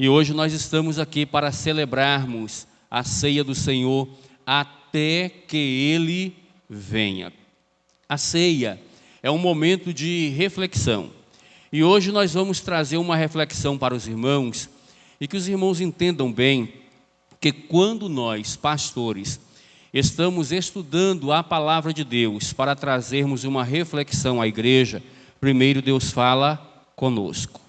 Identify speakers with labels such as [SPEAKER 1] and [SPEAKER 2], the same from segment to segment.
[SPEAKER 1] E hoje nós estamos aqui para celebrarmos a ceia do Senhor até que Ele venha. A ceia é um momento de reflexão. E hoje nós vamos trazer uma reflexão para os irmãos, e que os irmãos entendam bem que quando nós, pastores, estamos estudando a palavra de Deus para trazermos uma reflexão à igreja, primeiro Deus fala conosco.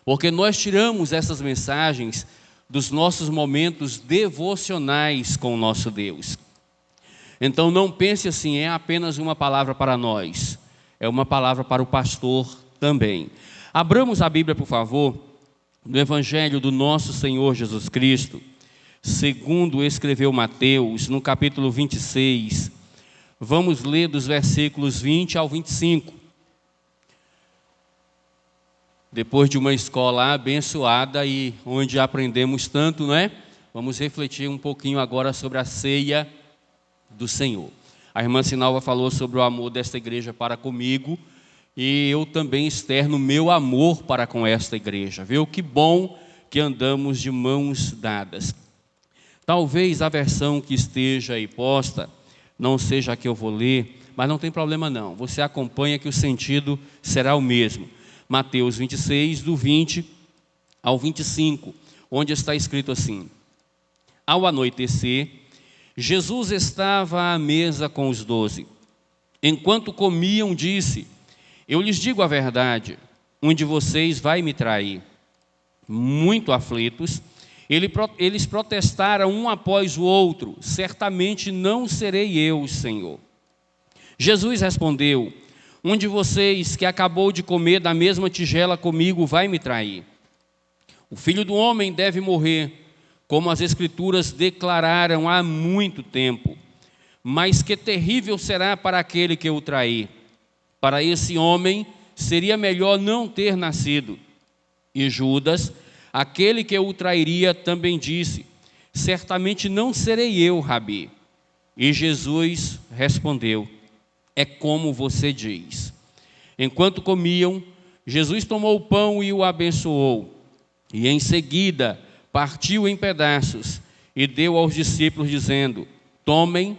[SPEAKER 1] Porque nós tiramos essas mensagens dos nossos momentos devocionais com o nosso Deus. Então não pense assim, é apenas uma palavra para nós, é uma palavra para o pastor também. Abramos a Bíblia, por favor, no Evangelho do nosso Senhor Jesus Cristo, segundo escreveu Mateus, no capítulo 26. Vamos ler dos versículos 20 ao 25. Depois de uma escola abençoada e onde aprendemos tanto, não é? Vamos refletir um pouquinho agora sobre a ceia do Senhor. A irmã Sinalva falou sobre o amor desta igreja para comigo, e eu também externo meu amor para com esta igreja, viu? Que bom que andamos de mãos dadas. Talvez a versão que esteja aí posta não seja a que eu vou ler, mas não tem problema não, você acompanha que o sentido será o mesmo. Mateus 26, do 20 ao 25, onde está escrito assim: Ao anoitecer, Jesus estava à mesa com os 12. Enquanto comiam, disse: Eu lhes digo a verdade, um de vocês vai me trair. Muito aflitos, eles protestaram um após o outro: Certamente não serei eu, Senhor. Jesus respondeu: Um de vocês que acabou de comer da mesma tigela comigo vai me trair. O Filho do Homem deve morrer, como as Escrituras declararam há muito tempo. Mas que terrível será para aquele que o trair. Para esse homem seria melhor não ter nascido. E Judas, aquele que o trairia, também disse: Certamente não serei eu, Rabi. E Jesus respondeu: É como você diz. Enquanto comiam, Jesus tomou o pão e o abençoou. E em seguida partiu em pedaços e deu aos discípulos, dizendo: Tomem,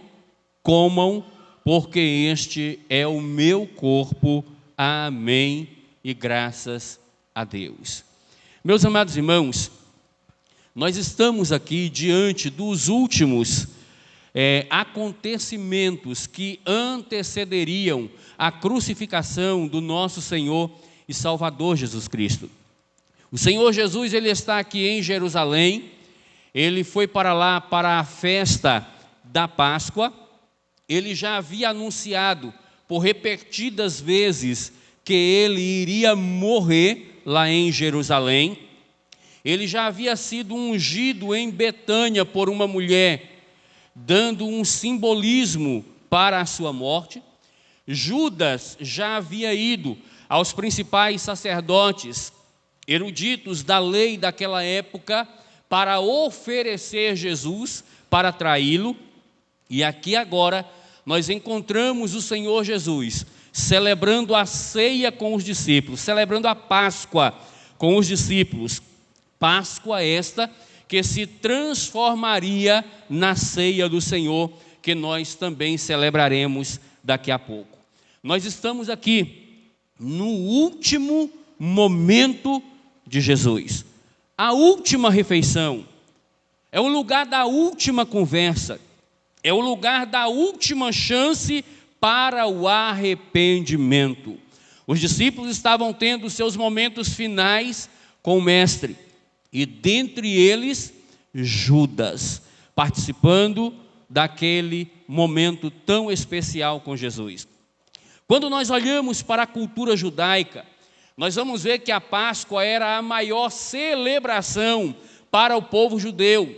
[SPEAKER 1] comam, porque este é o meu corpo. Amém. E graças a Deus. Meus amados irmãos, nós estamos aqui diante dos últimos acontecimentos que antecederiam a crucificação do nosso Senhor e Salvador Jesus Cristo. O Senhor Jesus, ele está aqui em Jerusalém, ele foi para lá para a festa da Páscoa. Ele já havia anunciado por repetidas vezes que ele iria morrer lá em Jerusalém. Ele já havia sido ungido em Betânia por uma mulher, dando um simbolismo para a sua morte. Judas já havia ido aos principais sacerdotes, eruditos da lei daquela época, para oferecer Jesus, para traí-lo. E aqui agora nós encontramos o Senhor Jesus celebrando a ceia com os discípulos, celebrando a Páscoa com os discípulos. Páscoa esta que se transformaria na ceia do Senhor, que nós também celebraremos daqui a pouco. Nós estamos aqui no último momento de Jesus. A última refeição é o lugar da última conversa, é o lugar da última chance para o arrependimento. Os discípulos estavam tendo seus momentos finais com o Mestre, e dentre eles, Judas, participando daquele momento tão especial com Jesus. Quando nós olhamos para a cultura judaica, nós vamos ver que a Páscoa era a maior celebração para o povo judeu,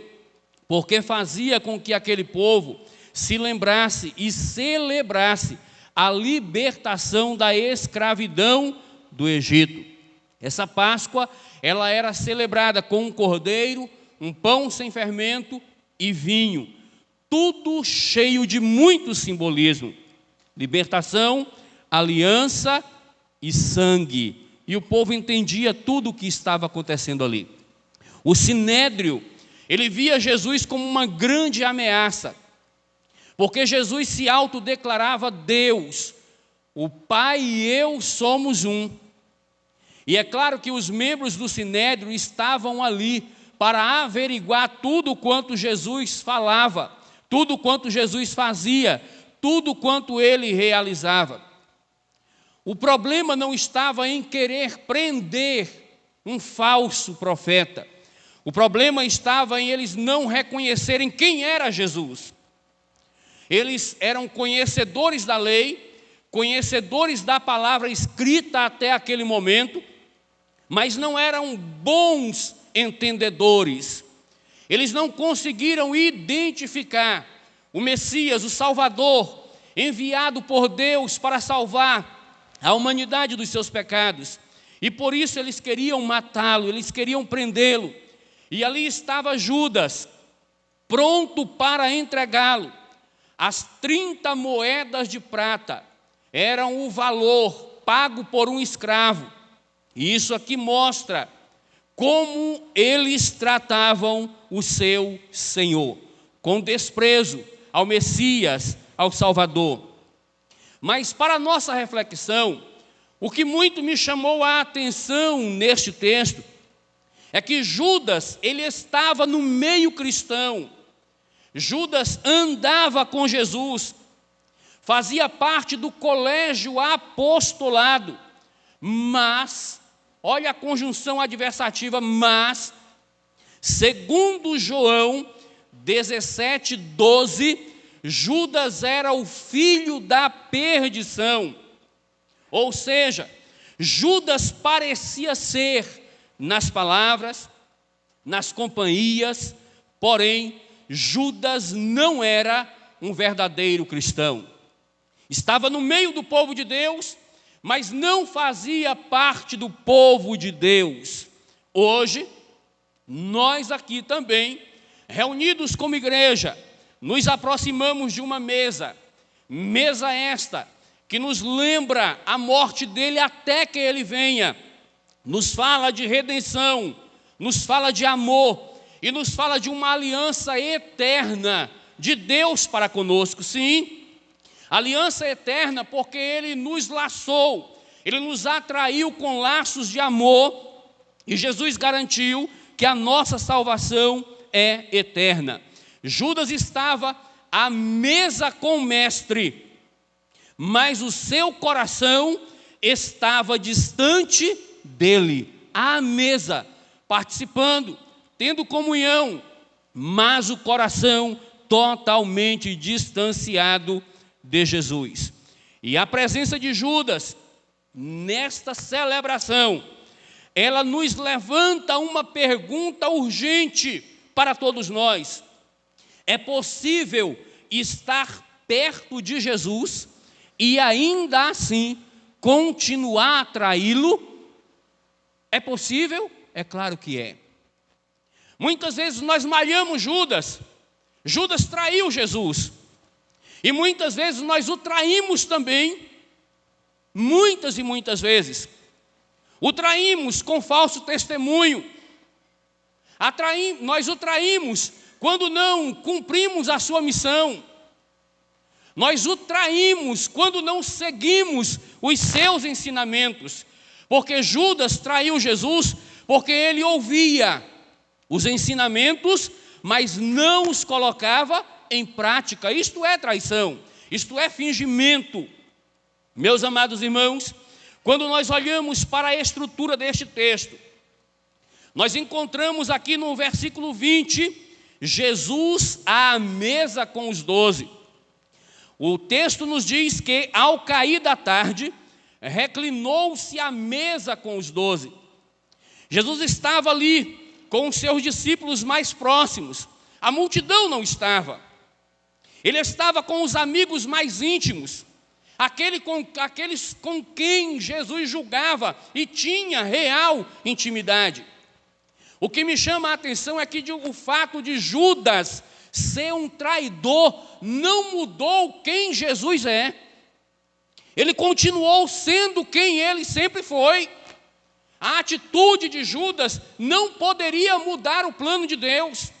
[SPEAKER 1] porque fazia com que aquele povo se lembrasse e celebrasse a libertação da escravidão do Egito. Essa Páscoa, ela era celebrada com um cordeiro, um pão sem fermento e vinho, tudo cheio de muito simbolismo. Libertação, aliança e sangue. E o povo entendia tudo o que estava acontecendo ali. O sinédrio, ele via Jesus como uma grande ameaça, porque Jesus se autodeclarava Deus. O Pai e eu somos um. E é claro que os membros do sinédrio estavam ali para averiguar tudo quanto Jesus falava, tudo quanto Jesus fazia, tudo quanto ele realizava. O problema não estava em querer prender um falso profeta. O problema estava em eles não reconhecerem quem era Jesus. Eles eram conhecedores da lei, conhecedores da palavra escrita até aquele momento, mas não eram bons entendedores. Eles não conseguiram identificar o Messias, o Salvador, enviado por Deus para salvar a humanidade dos seus pecados. E por isso eles queriam matá-lo, eles queriam prendê-lo. E ali estava Judas, pronto para entregá-lo. As 30 moedas de prata eram o valor pago por um escravo. E isso aqui mostra como eles tratavam o seu Senhor, com desprezo ao Messias, ao Salvador. Mas para a nossa reflexão, o que muito me chamou a atenção neste texto é que Judas, ele estava no meio cristão. Judas andava com Jesus, fazia parte do colégio apostolado, mas, olha a conjunção adversativa, mas, segundo João 17:12, Judas era o filho da perdição. Ou seja, Judas parecia ser, nas palavras, nas companhias, porém, Judas não era um verdadeiro cristão. Estava no meio do povo de Deus, mas não fazia parte do povo de Deus. Hoje, nós aqui também, reunidos como igreja, nos aproximamos de uma mesa esta, que nos lembra a morte dele até que ele venha, nos fala de redenção, nos fala de amor, e nos fala de uma aliança eterna de Deus para conosco. Sim, aliança eterna, porque ele nos laçou, ele nos atraiu com laços de amor, e Jesus garantiu que a nossa salvação é eterna. Judas estava à mesa com o mestre, mas o seu coração estava distante dele, à mesa, participando, tendo comunhão, mas o coração totalmente distanciado de Jesus. E a presença de Judas nesta celebração, ela nos levanta uma pergunta urgente para todos nós. É possível estar perto de Jesus e ainda assim continuar a traí-lo? É possível? É claro que é. Muitas vezes nós malhamos Judas. Judas traiu Jesus. E muitas vezes nós o traímos também. Muitas e muitas vezes. O traímos com falso testemunho. Nós o traímos quando não cumprimos a sua missão. Nós o traímos quando não seguimos os seus ensinamentos. Porque Judas traiu Jesus porque ele ouvia os ensinamentos, mas não os colocava em prática. Isto é traição, isto é fingimento. Meus amados irmãos, quando nós olhamos para a estrutura deste texto, nós encontramos aqui no versículo 20, Jesus à mesa com os 12. O texto nos diz que, ao cair da tarde, reclinou-se à mesa com os 12. Jesus estava ali com os seus discípulos mais próximos. A multidão não estava. Ele estava com os amigos mais íntimos, aqueles com quem Jesus julgava e tinha real intimidade. O que me chama a atenção é que o fato de Judas ser um traidor não mudou quem Jesus é. Ele continuou sendo quem ele sempre foi. A atitude de Judas não poderia mudar o plano de Deus.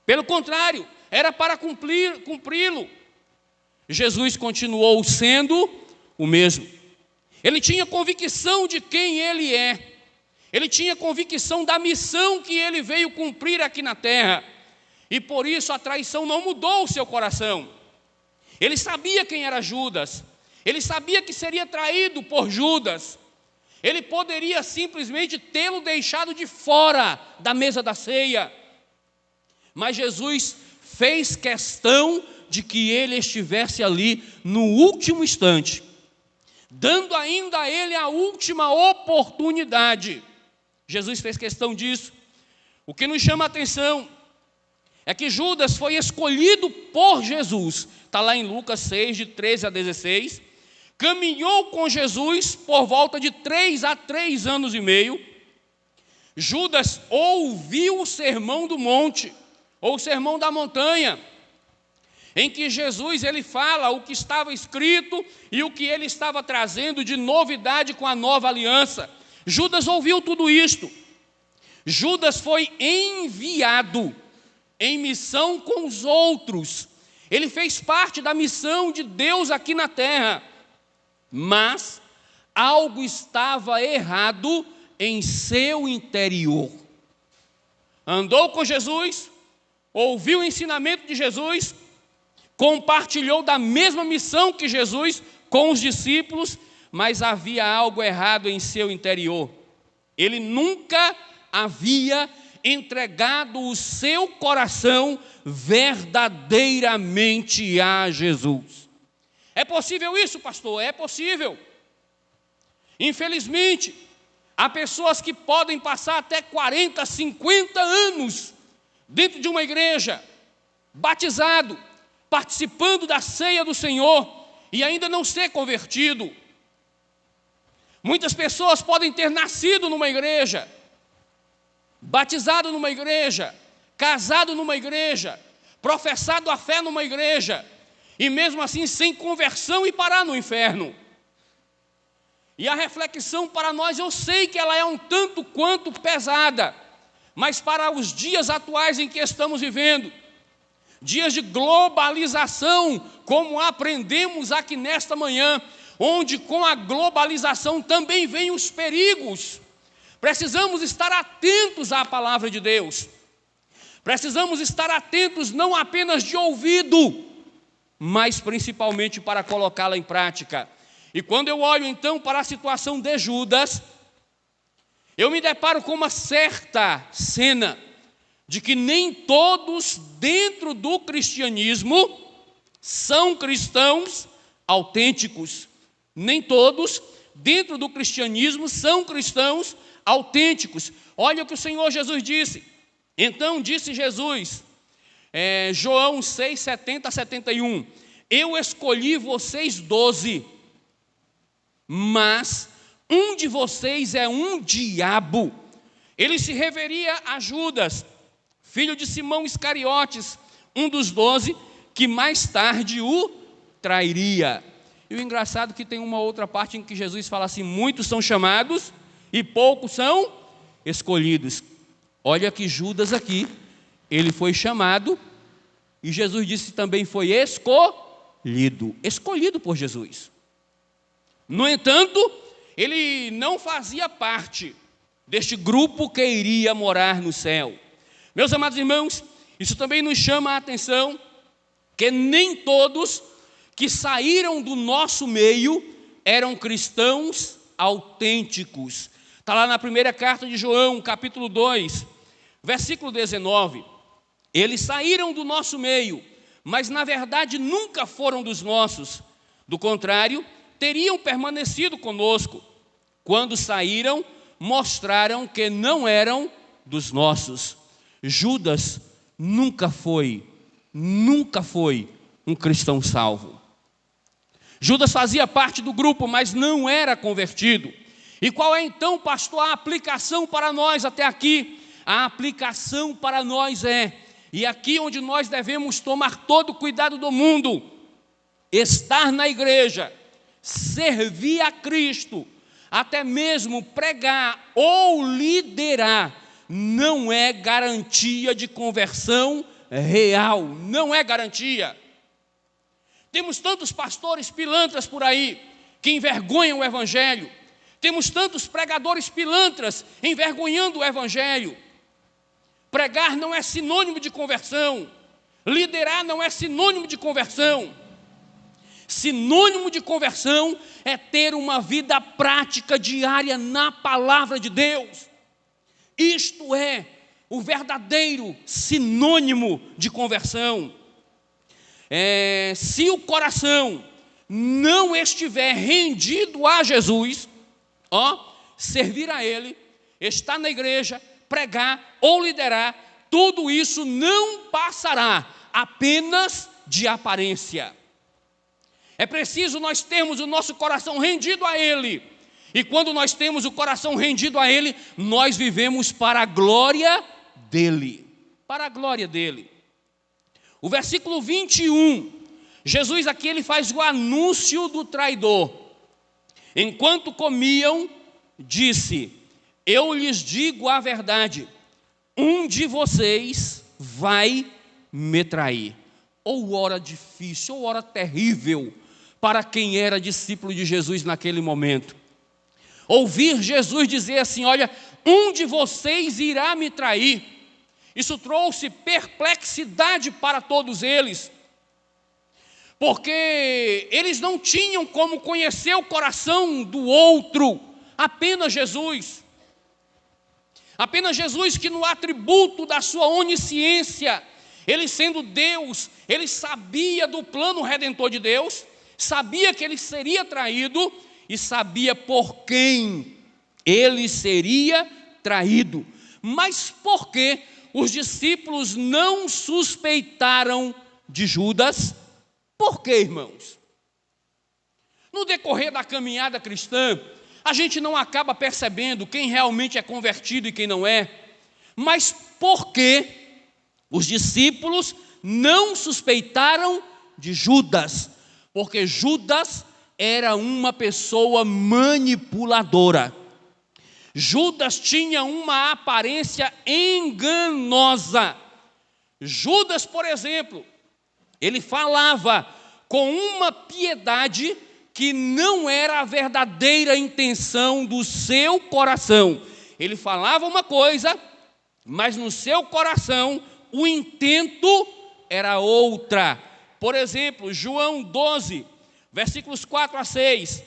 [SPEAKER 1] Pelo contrário, era para cumpri-lo. Jesus continuou sendo o mesmo. Ele tinha convicção de quem ele é. Ele tinha convicção da missão que ele veio cumprir aqui na terra. E por isso a traição não mudou o seu coração. Ele sabia quem era Judas. Ele sabia que seria traído por Judas. Ele poderia simplesmente tê-lo deixado de fora da mesa da ceia. Mas Jesus fez questão de que ele estivesse ali no último instante, dando ainda a ele a última oportunidade. Jesus fez questão disso. O que nos chama a atenção é que Judas foi escolhido por Jesus. Está lá em Lucas 6, de 13 a 16. Caminhou com Jesus por volta de 3 a 3 anos e meio. Judas ouviu o sermão do monte, ou o sermão da montanha, em que Jesus ele fala o que estava escrito e o que ele estava trazendo de novidade com a nova aliança. Judas ouviu tudo isto. Judas foi enviado em missão com os outros. Ele fez parte da missão de Deus aqui na terra. Mas algo estava errado em seu interior. Andou com Jesus, ouviu o ensinamento de Jesus, compartilhou da mesma missão que Jesus com os discípulos, mas havia algo errado em seu interior. Ele nunca havia entregado o seu coração verdadeiramente a Jesus. É possível isso, pastor? É possível. Infelizmente, há pessoas que podem passar até 40, 50 anos dentro de uma igreja, batizado, participando da ceia do Senhor e ainda não ser convertido. Muitas pessoas podem ter nascido numa igreja, batizado numa igreja, casado numa igreja, professado a fé numa igreja, e mesmo assim sem conversão e parar no inferno. E a reflexão para nós, eu sei que ela é um tanto quanto pesada, mas para os dias atuais em que estamos vivendo, dias de globalização, como aprendemos aqui nesta manhã, onde com a globalização também vêm os perigos. Precisamos estar atentos à palavra de Deus. Precisamos estar atentos não apenas de ouvido, mas principalmente para colocá-la em prática. E quando eu olho então para a situação de Judas, eu me deparo com uma certa cena de que nem todos dentro do cristianismo são cristãos autênticos. Nem todos dentro do cristianismo são cristãos autênticos. Olha o que o Senhor Jesus disse. Então disse Jesus, João 6, 70 a 71, eu escolhi vocês 12, mas um de vocês é um diabo. Ele se referia a Judas, filho de Simão Iscariotes, um dos 12, que mais tarde o trairia. E o engraçado é que tem uma outra parte em que Jesus fala assim, muitos são chamados e poucos são escolhidos. Olha que Judas aqui, ele foi chamado e Jesus disse também foi escolhido por Jesus. No entanto, ele não fazia parte deste grupo que iria morar no céu. Meus amados irmãos, isso também nos chama a atenção que nem todos que saíram do nosso meio eram cristãos autênticos. Está lá na primeira carta de João, capítulo 2, versículo 19. Eles saíram do nosso meio, mas na verdade nunca foram dos nossos. Do contrário, teriam permanecido conosco. Quando saíram, mostraram que não eram dos nossos. Judas nunca foi um cristão salvo. Judas fazia parte do grupo, mas não era convertido. E qual é então, pastor, a aplicação para nós até aqui? A aplicação para nós e aqui onde nós devemos tomar todo o cuidado do mundo, estar na igreja, servir a Cristo, até mesmo pregar ou liderar, não é garantia de conversão real, não é garantia. Temos tantos pastores pilantras por aí, que envergonham o Evangelho. Temos tantos pregadores pilantras envergonhando o Evangelho. Pregar não é sinônimo de conversão. Liderar não é sinônimo de conversão. Sinônimo de conversão é ter uma vida prática diária na palavra de Deus. Isto é o verdadeiro sinônimo de conversão. Se o coração não estiver rendido a Jesus, servir a Ele, estar na igreja, pregar ou liderar, tudo isso não passará apenas de aparência. É preciso nós termos o nosso coração rendido a Ele. E quando nós temos o coração rendido a Ele, nós vivemos para a glória dEle. Para a glória dEle. O versículo 21, Jesus aqui ele faz o anúncio do traidor. Enquanto comiam, disse: eu lhes digo a verdade, um de vocês vai me trair. Ou hora difícil, ou hora terrível para quem era discípulo de Jesus naquele momento. Ouvir Jesus dizer assim: olha, um de vocês irá me trair. Isso trouxe perplexidade para todos eles, porque eles não tinham como conhecer o coração do outro, apenas Jesus. Apenas Jesus, que no atributo da sua onisciência, ele sendo Deus, ele sabia do plano redentor de Deus, sabia que ele seria traído e sabia por quem ele seria traído. Mas por que os discípulos não suspeitaram de Judas? Por quê, irmãos? No decorrer da caminhada cristã, a gente não acaba percebendo quem realmente é convertido e quem não é. Mas por que os discípulos não suspeitaram de Judas? Porque Judas era uma pessoa manipuladora. Judas tinha uma aparência enganosa. Judas, por exemplo, ele falava com uma piedade que não era a verdadeira intenção do seu coração. Ele falava uma coisa, mas no seu coração o intento era outra. Por exemplo, João 12, versículos 4 a 6.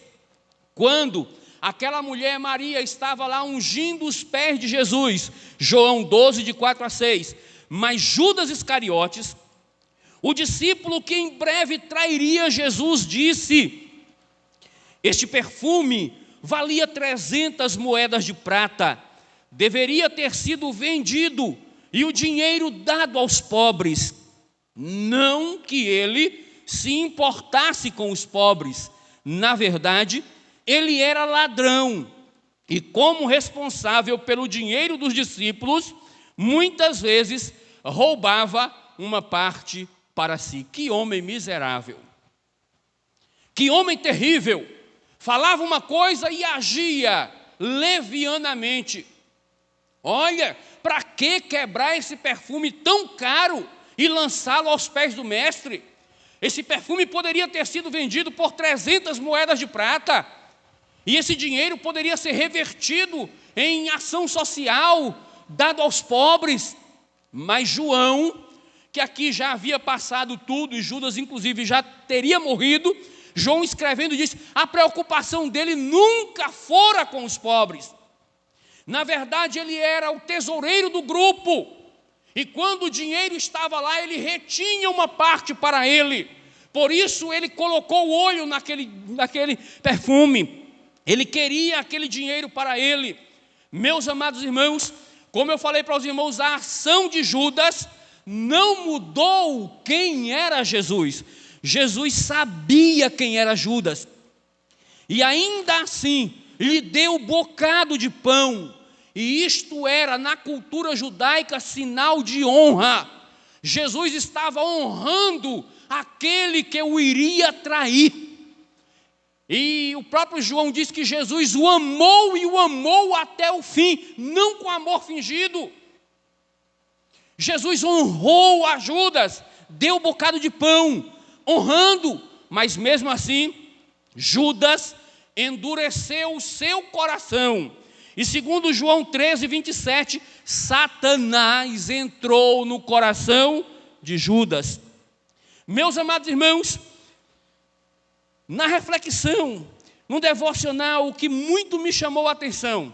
[SPEAKER 1] Quando aquela mulher Maria estava lá ungindo os pés de Jesus, João 12, de 4 a 6. Mas Judas Iscariotes, o discípulo que em breve trairia Jesus, disse: este perfume valia 300 moedas de prata, deveria ter sido vendido e o dinheiro dado aos pobres. Não que ele se importasse com os pobres, na verdade, ele era ladrão, e como responsável pelo dinheiro dos discípulos, muitas vezes roubava uma parte para si. Que homem miserável! Que homem terrível! Falava uma coisa e agia levianamente. Olha, para que quebrar esse perfume tão caro e lançá-lo aos pés do mestre? Esse perfume poderia ter sido vendido por 300 moedas de prata. E esse dinheiro poderia ser revertido em ação social, dado aos pobres. Mas João, que aqui já havia passado tudo, e Judas inclusive já teria morrido, João escrevendo diz: a preocupação dele nunca fora com os pobres. Na verdade, ele era o tesoureiro do grupo. E quando o dinheiro estava lá, ele retinha uma parte para ele. Por isso ele colocou o olho naquele perfume. Ele queria aquele dinheiro para ele. Meus amados irmãos, como eu falei para os irmãos, a ação de Judas não mudou quem era Jesus. Jesus sabia quem era Judas. E ainda assim, lhe deu um bocado de pão. E isto era, na cultura judaica, sinal de honra. Jesus estava honrando aquele que o iria trair. E o próprio João diz que Jesus o amou e o amou até o fim, não com amor fingido. Jesus honrou a Judas, deu um bocado de pão, honrando, mas mesmo assim, Judas endureceu o seu coração. E segundo João 13, 27, Satanás entrou no coração de Judas. Meus amados irmãos, na reflexão, no devocional, o que muito me chamou a atenção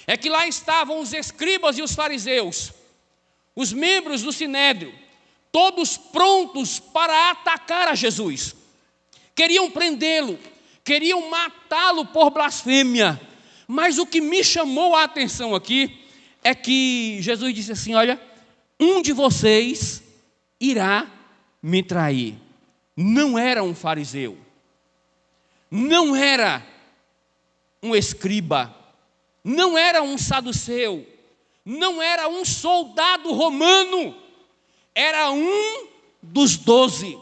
[SPEAKER 1] é que lá estavam os escribas e os fariseus, os membros do Sinédrio, todos prontos para atacar a Jesus. Queriam prendê-lo, queriam matá-lo por blasfêmia. Mas o que me chamou a atenção aqui é que Jesus disse assim: olha, um de vocês irá me trair. Não era um fariseu, não era um escriba, não era um saduceu, não era um soldado romano, era um dos 12.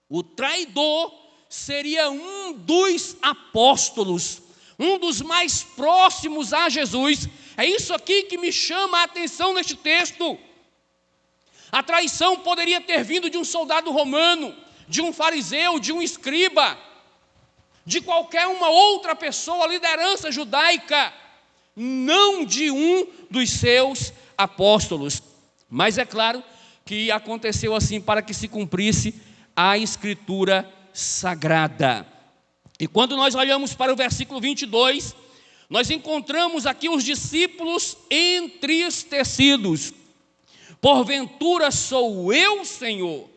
[SPEAKER 1] O traidor seria um dos apóstolos, um dos mais próximos a Jesus. É isso aqui que me chama a atenção neste texto. A traição poderia ter vindo de um soldado romano, de um fariseu, de um escriba, de qualquer uma outra pessoa, liderança judaica, não de um dos seus apóstolos. Mas é claro que aconteceu assim para que se cumprisse a Escritura Sagrada. E quando nós olhamos para o versículo 22, nós encontramos aqui os discípulos entristecidos. Porventura sou eu, Senhor?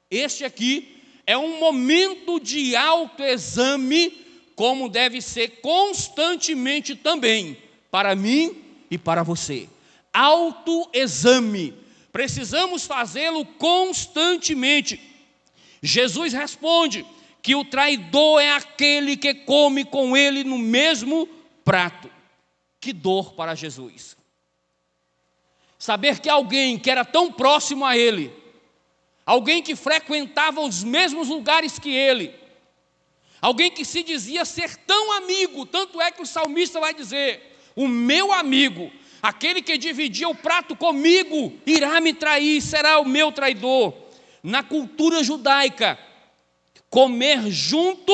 [SPEAKER 1] Este aqui é um momento de autoexame, como deve ser constantemente também, para mim e para você. Autoexame, precisamos fazê-lo constantemente. Jesus responde que o traidor é aquele que come com ele no mesmo prato. Que dor para Jesus. Saber que alguém que era tão próximo a ele, alguém que frequentava os mesmos lugares que ele, alguém que se dizia ser tão amigo, tanto é que o salmista vai dizer: o meu amigo, aquele que dividia o prato comigo, irá me trair, será o meu traidor. Na cultura judaica, comer junto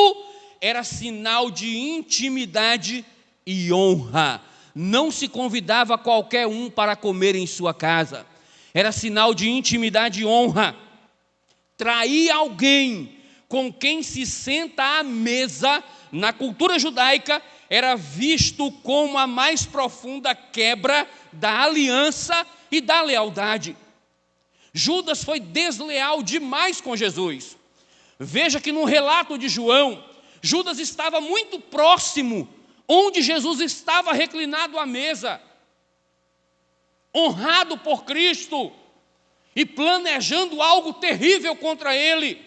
[SPEAKER 1] era sinal de intimidade e honra. Não se convidava qualquer um para comer em sua casa. Era sinal de intimidade e honra. Trair alguém com quem se senta à mesa, na cultura judaica, era visto como a mais profunda quebra da aliança e da lealdade. Judas foi desleal demais com Jesus. Veja que no relato de João, Judas estava muito próximo, onde Jesus estava reclinado à mesa, honrado por Cristo, e planejando algo terrível contra ele.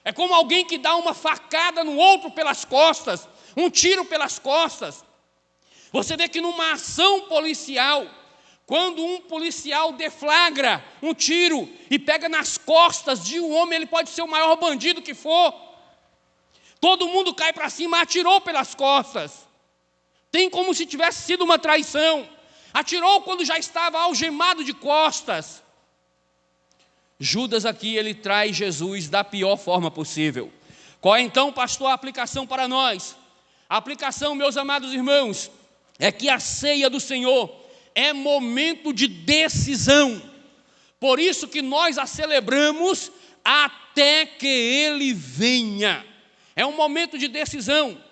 [SPEAKER 1] É como alguém que dá uma facada no outro pelas costas, um tiro pelas costas. Você vê que numa ação policial, quando um policial deflagra um tiro e pega nas costas de um homem, ele pode ser o maior bandido que for. Todo mundo cai para cima, atirou pelas costas. Tem como se tivesse sido uma traição. Atirou quando já estava algemado de costas. Judas aqui, ele traz Jesus da pior forma possível. Qual é então, pastor, a aplicação para nós? A aplicação, meus amados irmãos, é que a ceia do Senhor é momento de decisão. Por isso que nós a celebramos até que Ele venha. É um momento de decisão.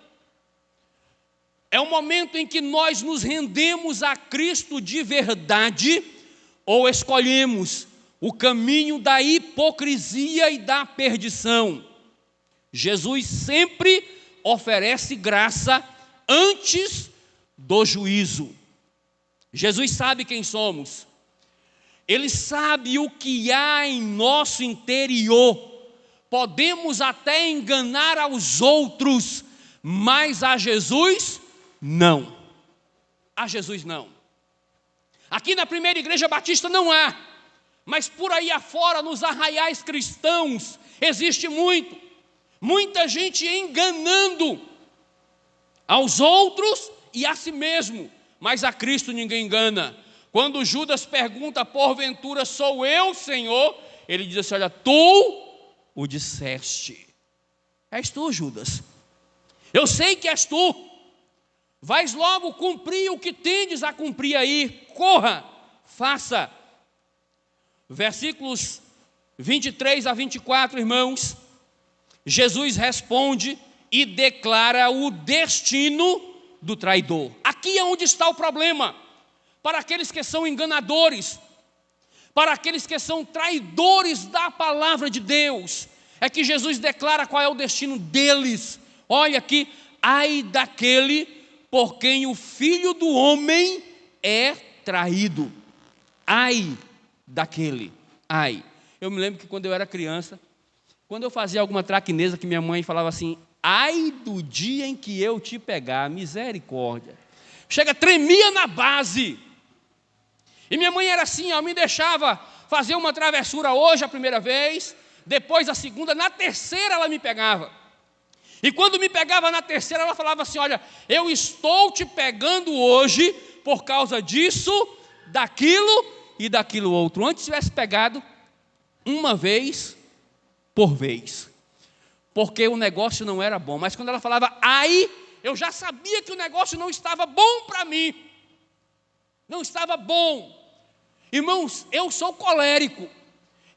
[SPEAKER 1] É um momento em que nós nos rendemos a Cristo de verdade ou escolhemos o caminho da hipocrisia e da perdição. Jesus sempre oferece graça antes do juízo. Jesus sabe quem somos. Ele sabe o que há em nosso interior. Podemos até enganar aos outros, mas a Jesus não. A Jesus não. Aqui na primeira igreja batista não há, mas por aí afora, nos arraiais cristãos, existe muito. muita gente enganando aos outros e a si mesmo, mas a Cristo ninguém engana. Quando Judas pergunta, porventura sou eu, Senhor? Ele diz assim, olha, tu o disseste. És tu, Judas. Eu sei que és tu. Vais logo cumprir o que tendes a cumprir aí. Corra, faça. Versículos 23 a 24, irmãos. Jesus responde e declara o destino do traidor. Aqui é onde está o problema. Para aqueles que são enganadores, para aqueles que são traidores da palavra de Deus, é que Jesus declara qual é o destino deles. Olha aqui, ai daquele por quem o Filho do Homem é traído. Ai daquele, ai. Eu me lembro que quando eu era criança, quando eu fazia alguma traquineza que minha mãe falava assim, ai do dia em que eu te pegar, misericórdia. Chega, tremia na base. E minha mãe era assim, ela me deixava fazer uma travessura hoje a primeira vez, depois a segunda, na terceira ela me pegava. E quando me pegava na terceira, ela falava assim, olha, eu estou te pegando hoje por causa disso, daquilo e daquilo outro. Antes tivesse pegado uma vez por vez, porque o negócio não era bom. Mas quando ela falava ai, eu já sabia que o negócio não estava bom para mim. Não estava bom. Irmãos, eu sou colérico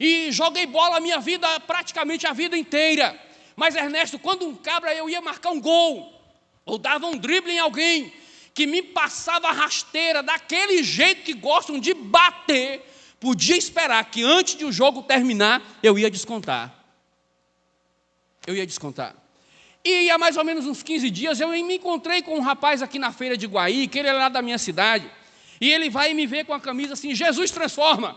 [SPEAKER 1] e joguei bola a minha vida, praticamente a vida inteira. Mas Ernesto, quando um cabra eu ia marcar um gol, ou dava um drible em alguém, que me passava a rasteira, daquele jeito que gostam de bater, podia esperar que antes de o jogo terminar, eu ia descontar. Eu ia descontar. E há mais ou menos uns 15 dias, eu me encontrei com um rapaz aqui na feira de Guaí, que ele é lá da minha cidade, e ele vai me ver com a camisa assim, Jesus transforma.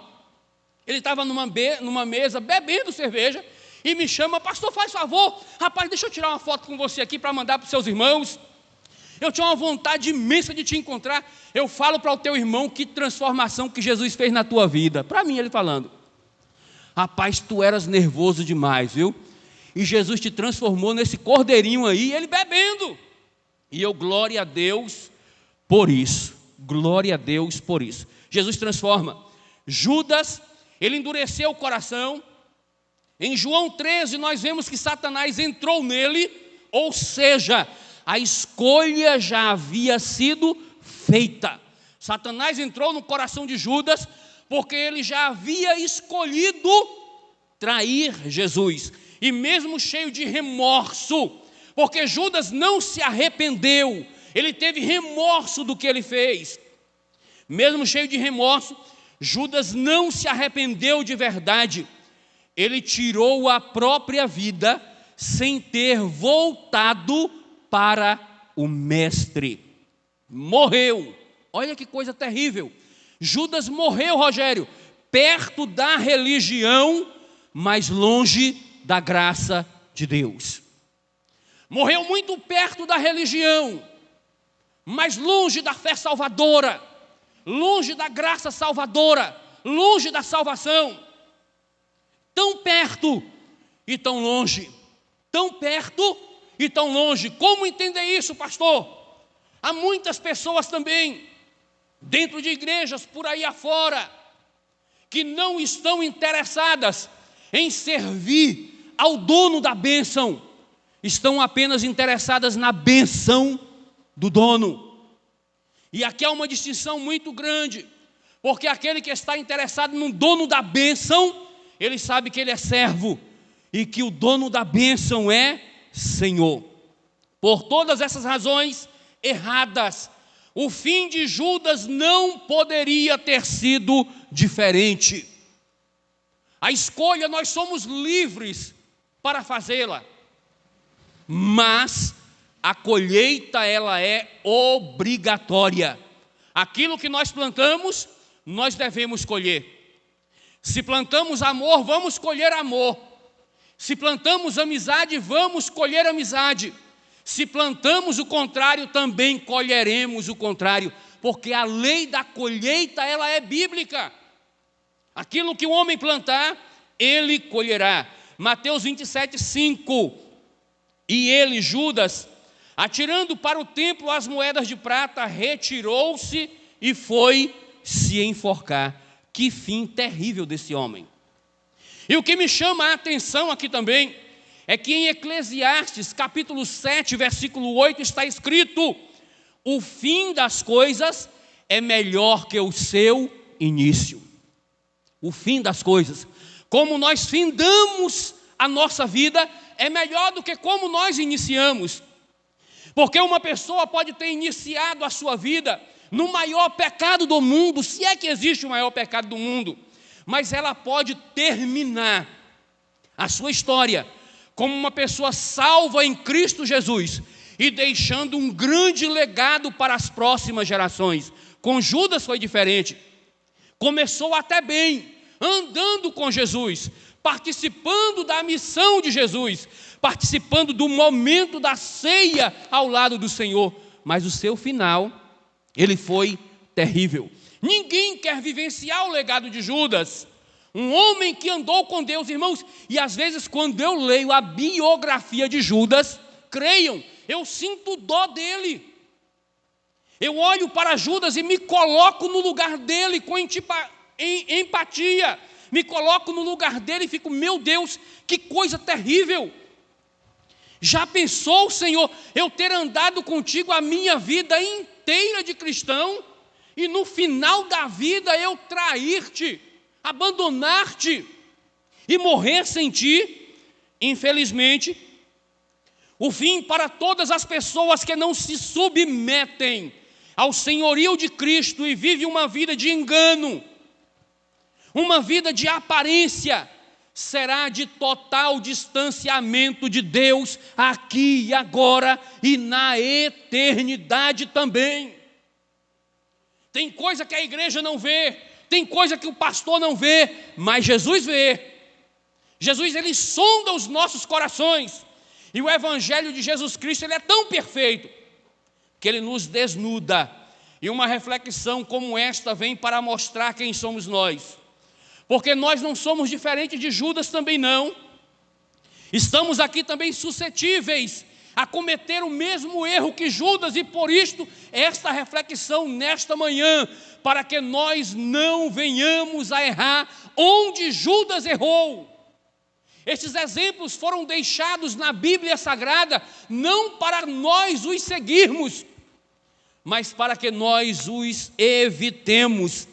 [SPEAKER 1] Ele estava numa mesa bebendo cerveja e me chama, pastor, faz favor, rapaz, deixa eu tirar uma foto com você aqui para mandar para os seus irmãos. Eu tinha uma vontade imensa de te encontrar. Eu falo para o teu irmão que transformação que Jesus fez na tua vida. Para mim, ele falando, rapaz, tu eras nervoso demais, viu? E Jesus te transformou nesse cordeirinho aí, ele bebendo. E eu, glória a Deus por isso. Glória a Deus por isso. Jesus transforma. Judas, ele endureceu o coração. Em João 13, nós vemos que Satanás entrou nele, ou seja, a escolha já havia sido feita. Satanás entrou no coração de Judas, porque ele já havia escolhido trair Jesus. E mesmo cheio de remorso, porque Judas não se arrependeu, ele teve remorso do que ele fez. Mesmo cheio de remorso, Judas não se arrependeu de verdade. Ele tirou a própria vida sem ter voltado para o mestre. Morreu. Olha que coisa terrível. Judas morreu, Rogério, perto da religião, mas longe da graça de Deus. Morreu muito perto da religião, mas longe da fé salvadora, longe da graça salvadora, longe da salvação. Tão perto e tão longe. Tão perto e tão longe. Como entender isso, pastor? Há muitas pessoas também, dentro de igrejas por aí afora, que não estão interessadas em servir ao dono da bênção, estão apenas interessadas na bênção do dono. E aqui há uma distinção muito grande, porque aquele que está interessado no dono da bênção, ele sabe que ele é servo e que o dono da bênção é Senhor. Por todas essas razões erradas, o fim de Judas não poderia ter sido diferente. A escolha, nós somos livres para fazê-la, mas a colheita, ela é obrigatória. Aquilo que nós plantamos, nós devemos colher. Se plantamos amor, vamos colher amor. Se plantamos amizade, vamos colher amizade. Se plantamos o contrário, também colheremos o contrário, porque a lei da colheita, ela é bíblica. Aquilo que o homem plantar, ele colherá. Mateus 27, 5. E ele, Judas, atirando para o templo as moedas de prata, retirou-se e foi se enforcar. Que fim terrível desse homem. E o que me chama a atenção aqui também é que em Eclesiastes, capítulo 7, versículo 8, está escrito: o fim das coisas é melhor que o seu início. O fim das coisas, como nós findamos a nossa vida, é melhor do que como nós iniciamos. Porque uma pessoa pode ter iniciado a sua vida no maior pecado do mundo, se é que existe o maior pecado do mundo, mas ela pode terminar a sua história como uma pessoa salva em Cristo Jesus e deixando um grande legado para as próximas gerações. Com Judas foi diferente. Começou até bem, andando com Jesus, participando da missão de Jesus, participando do momento da ceia ao lado do Senhor, mas o seu final, ele foi terrível. Ninguém quer vivenciar o legado de Judas, um homem que andou com Deus, irmãos. E às vezes quando eu leio a biografia de Judas, creiam, eu sinto dó dele. Eu olho para Judas e me coloco no lugar dele com empatia, me coloco no lugar dele e fico, meu Deus, que coisa terrível. Já pensou, Senhor, eu ter andado contigo a minha vida inteira de cristão, e no final da vida eu trair-te, abandonar-te e morrer sem ti? Infelizmente, o fim para todas as pessoas que não se submetem ao senhorio de Cristo e vivem uma vida de engano, uma vida de aparência, será de total distanciamento de Deus aqui e agora e na eternidade também. Tem coisa que a igreja não vê, tem coisa que o pastor não vê, mas Jesus vê. Jesus, ele sonda os nossos corações. E o evangelho de Jesus Cristo, ele é tão perfeito que ele nos desnuda. E uma reflexão como esta vem para mostrar quem somos nós. Porque nós não somos diferentes de Judas também não. Estamos aqui também suscetíveis a cometer o mesmo erro que Judas, e por isto esta reflexão nesta manhã, para que nós não venhamos a errar onde Judas errou. Estes exemplos foram deixados na Bíblia Sagrada não para nós os seguirmos, mas para que nós os evitemos.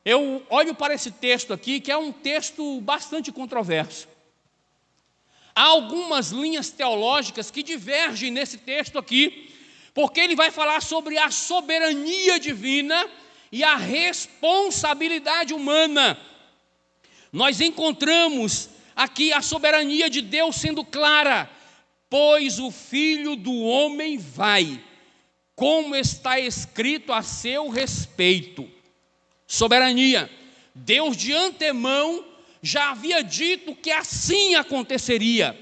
[SPEAKER 1] Eu olho para esse texto aqui, que é um texto bastante controverso. Há algumas linhas teológicas que divergem nesse texto aqui, porque ele vai falar sobre a soberania divina e a responsabilidade humana. Nós encontramos aqui a soberania de Deus sendo clara: pois o Filho do Homem vai, como está escrito a seu respeito. Soberania. Deus de antemão já havia dito que assim aconteceria.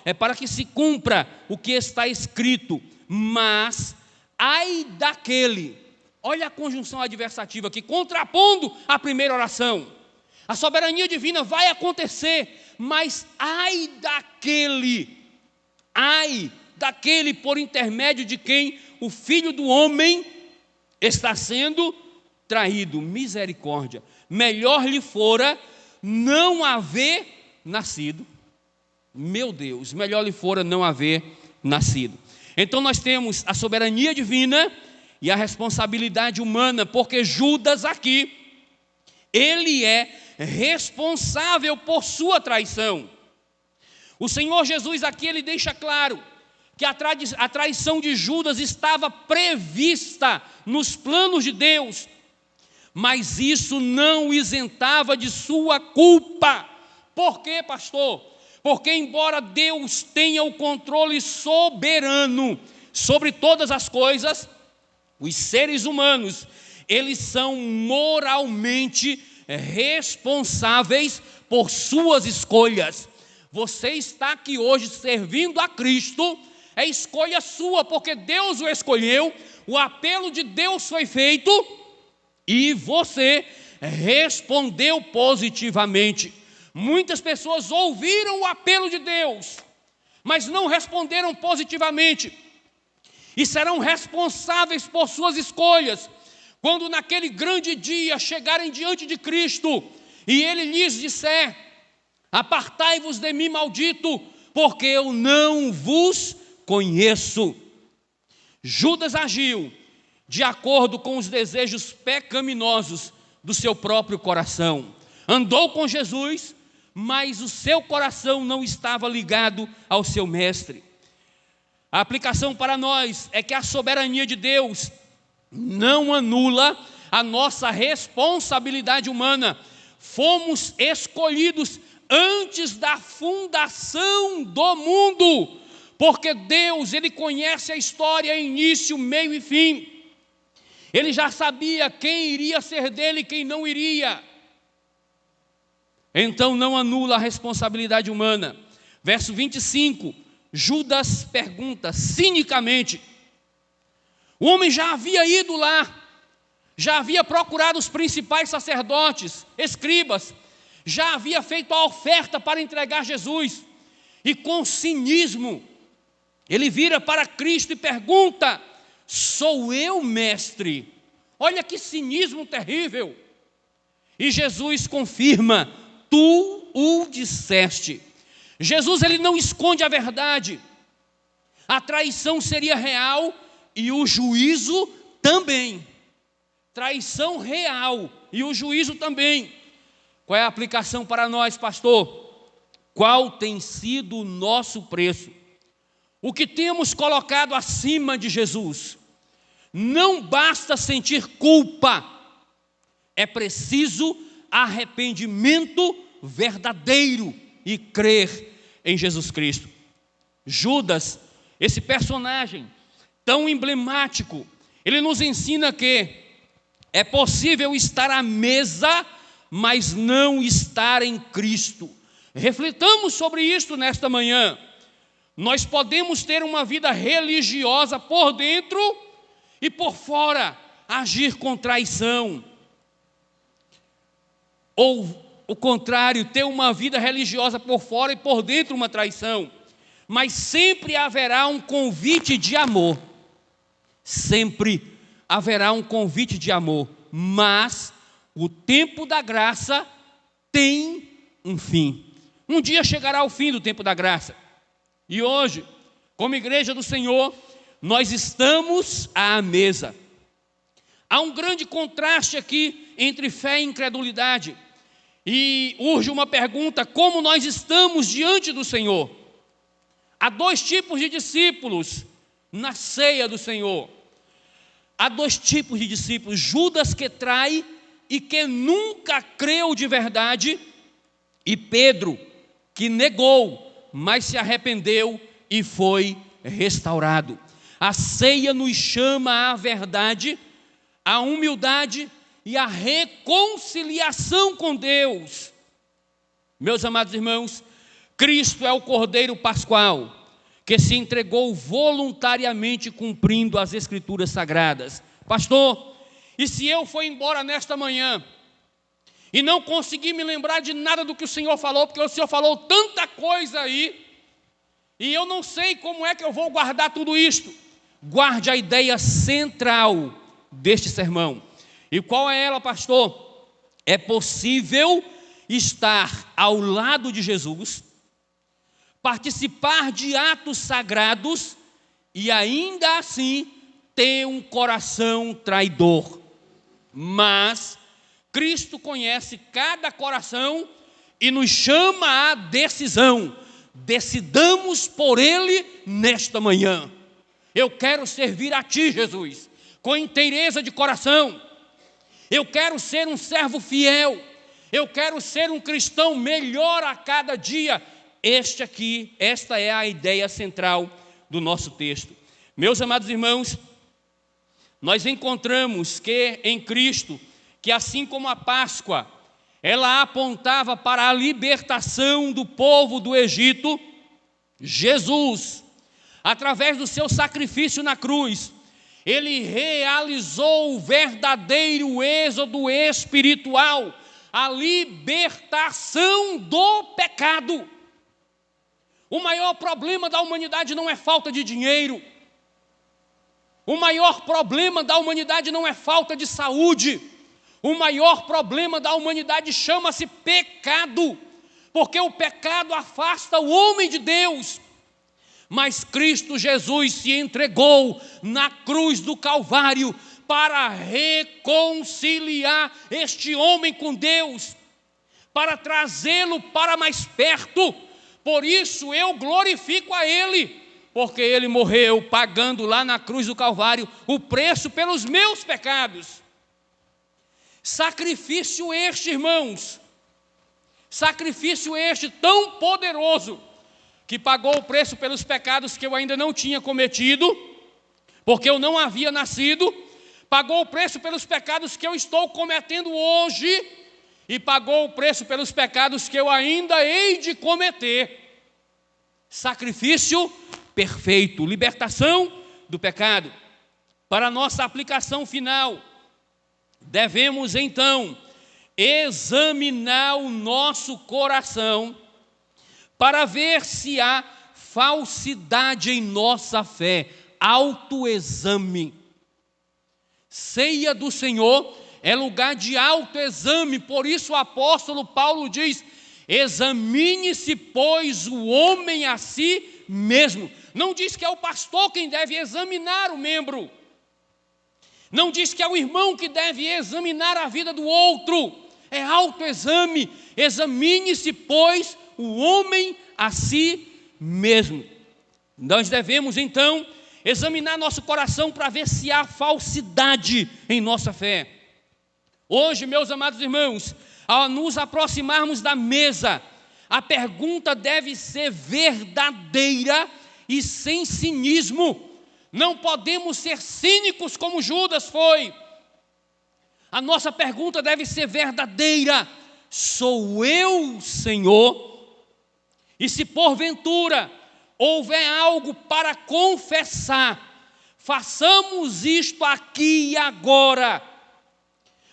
[SPEAKER 1] É para que se cumpra o que está escrito. Mas, ai daquele, olha a conjunção adversativa aqui, contrapondo a primeira oração. A soberania divina vai acontecer, mas ai daquele por intermédio de quem o Filho do Homem está sendo traído. Misericórdia. Melhor lhe fora não haver nascido. Meu Deus, melhor lhe fora não haver nascido. Então nós temos a soberania divina e a responsabilidade humana, porque Judas aqui, ele é responsável por sua traição. O Senhor Jesus aqui, ele deixa claro que a traição de Judas estava prevista nos planos de Deus, mas isso não o isentava de sua culpa. Por quê, pastor? Porque embora Deus tenha o controle soberano sobre todas as coisas, os seres humanos, eles são moralmente responsáveis por suas escolhas. Você está aqui hoje servindo a Cristo, é escolha sua, porque Deus o escolheu, o apelo de Deus foi feito e você respondeu positivamente. Muitas pessoas ouviram o apelo de Deus, mas não responderam positivamente, e serão responsáveis por suas escolhas, quando naquele grande dia chegarem diante de Cristo, e Ele lhes disser: apartai-vos de mim, maldito, porque eu não vos conheço. Judas agiu de acordo com os desejos pecaminosos do seu próprio coração. Andou com Jesus, mas o seu coração não estava ligado ao seu mestre. A aplicação para nós é que a soberania de Deus não anula a nossa responsabilidade humana. Fomos escolhidos antes da fundação do mundo, porque Deus, Ele conhece a história, início, meio e fim. Ele já sabia quem iria ser dele e quem não iria. Então não anula a responsabilidade humana. Verso 25, Judas pergunta cinicamente. O homem já havia ido lá, já havia procurado os principais sacerdotes, escribas, já havia feito a oferta para entregar Jesus, e com cinismo, ele vira para Cristo e pergunta: sou eu, mestre? Olha que cinismo terrível. E Jesus confirma: tu o disseste. Jesus, ele não esconde a verdade. A traição seria real e o juízo também. Traição real e o juízo também. Qual é a aplicação para nós, pastor? Qual tem sido o nosso preço? O que temos colocado acima de Jesus? Não basta sentir culpa, é preciso arrependimento verdadeiro e crer em Jesus Cristo. Judas, esse personagem tão emblemático, ele nos ensina que é possível estar à mesa, mas não estar em Cristo. Reflitamos sobre isto nesta manhã. Nós podemos ter uma vida religiosa por dentro e por fora agir com traição. Ou o contrário, ter uma vida religiosa por fora e por dentro uma traição. Mas sempre haverá um convite de amor. Sempre haverá um convite de amor. Mas o tempo da graça tem um fim. Um dia chegará o fim do tempo da graça. E hoje, como igreja do Senhor, nós estamos à mesa. Há um grande contraste aqui entre fé e incredulidade. E urge uma pergunta: como nós estamos diante do Senhor? Há dois tipos de discípulos na ceia do Senhor. Há dois tipos de discípulos: Judas, que trai e que nunca creu de verdade, e Pedro, que negou, mas se arrependeu e foi restaurado. A ceia nos chama à verdade, à humildade e à reconciliação com Deus. Meus amados irmãos, Cristo é o Cordeiro Pascual, que se entregou voluntariamente cumprindo as Escrituras Sagradas. Pastor, e se eu for embora nesta manhã e não conseguir me lembrar de nada do que o Senhor falou, porque o Senhor falou tanta coisa aí, e eu não sei como é que eu vou guardar tudo isto? Guarde a ideia central deste sermão. E qual é ela, pastor? É possível estar ao lado de Jesus, participar de atos sagrados e ainda assim ter um coração traidor. Mas Cristo conhece cada coração e nos chama à decisão. Decidamos por Ele nesta manhã. Eu quero servir a Ti, Jesus, com inteireza de coração. Eu quero ser um servo fiel. Eu quero ser um cristão melhor a cada dia. Esta é a ideia central do nosso texto. Meus amados irmãos, nós encontramos que em Cristo, que assim como a Páscoa, ela apontava para a libertação do povo do Egito, Jesus, através do seu sacrifício na cruz, ele realizou o verdadeiro êxodo espiritual, a libertação do pecado. O maior problema da humanidade não é falta de dinheiro. O maior problema da humanidade não é falta de saúde. O maior problema da humanidade chama-se pecado, porque o pecado afasta o homem de Deus. Mas Cristo Jesus se entregou na cruz do Calvário para reconciliar este homem com Deus, para trazê-lo para mais perto. Por isso eu glorifico a Ele, porque Ele morreu pagando lá na cruz do Calvário o preço pelos meus pecados. Sacrifício este, irmãos, sacrifício este tão poderoso, que pagou o preço pelos pecados que eu ainda não tinha cometido, porque eu não havia nascido, pagou o preço pelos pecados que eu estou cometendo hoje, e pagou o preço pelos pecados que eu ainda hei de cometer. Sacrifício perfeito, libertação do pecado. Para a nossa aplicação final, devemos então examinar o nosso coração para ver se há falsidade em nossa fé. Autoexame. Ceia do Senhor é lugar de autoexame, por isso o apóstolo Paulo diz: examine-se, pois, o homem a si mesmo. Não diz que é o pastor quem deve examinar o membro. Não diz que é o irmão que deve examinar a vida do outro. É autoexame. Examine-se, pois, o homem a si mesmo. Nós devemos, então, examinar nosso coração para ver se há falsidade em nossa fé. Hoje, meus amados irmãos, ao nos aproximarmos da mesa, a pergunta deve ser verdadeira e sem cinismo. Não podemos ser cínicos como Judas foi. A nossa pergunta deve ser verdadeira: sou eu, Senhor? E se porventura houver algo para confessar, façamos isto aqui e agora,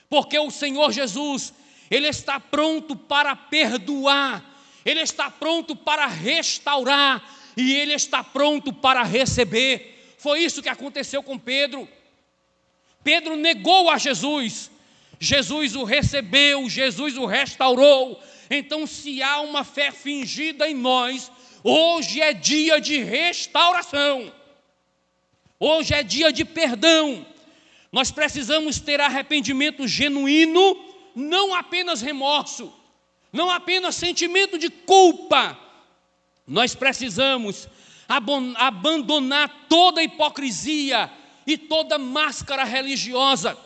[SPEAKER 1] porque o Senhor Jesus, Ele está pronto para perdoar, Ele está pronto para restaurar, e Ele está pronto para receber. Foi isso que aconteceu com Pedro. Pedro negou a Jesus, Jesus o recebeu, Jesus o restaurou. Então, se há uma fé fingida em nós, hoje é dia de restauração, hoje é dia de perdão. Nós precisamos ter arrependimento genuíno, não apenas remorso, não apenas sentimento de culpa. Nós precisamos abandonar toda hipocrisia e toda máscara religiosa.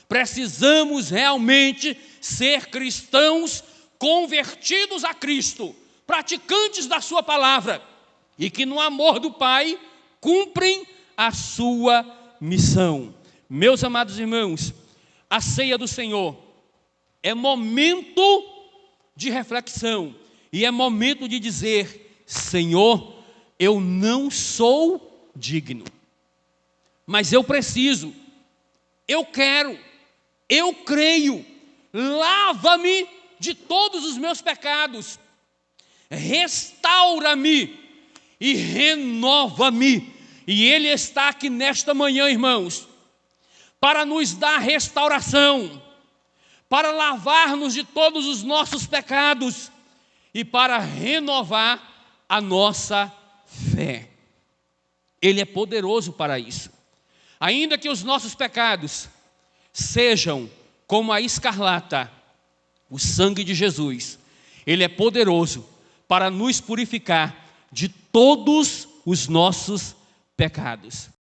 [SPEAKER 1] Precisamos realmente ser cristãos convertidos a Cristo, praticantes da sua palavra, e que no amor do Pai cumprem a sua missão. Meus amados irmãos, a ceia do Senhor é momento de reflexão e é momento de dizer: Senhor, eu não sou digno, mas eu preciso, eu quero, eu creio, lava-me de todos os meus pecados, restaura-me e renova-me. E Ele está aqui nesta manhã, irmãos, para nos dar restauração, para lavar-nos de todos os nossos pecados e para renovar a nossa fé. Ele é poderoso para isso. Ainda que os nossos pecados sejam como a escarlata, o sangue de Jesus, Ele é poderoso para nos purificar de todos os nossos pecados.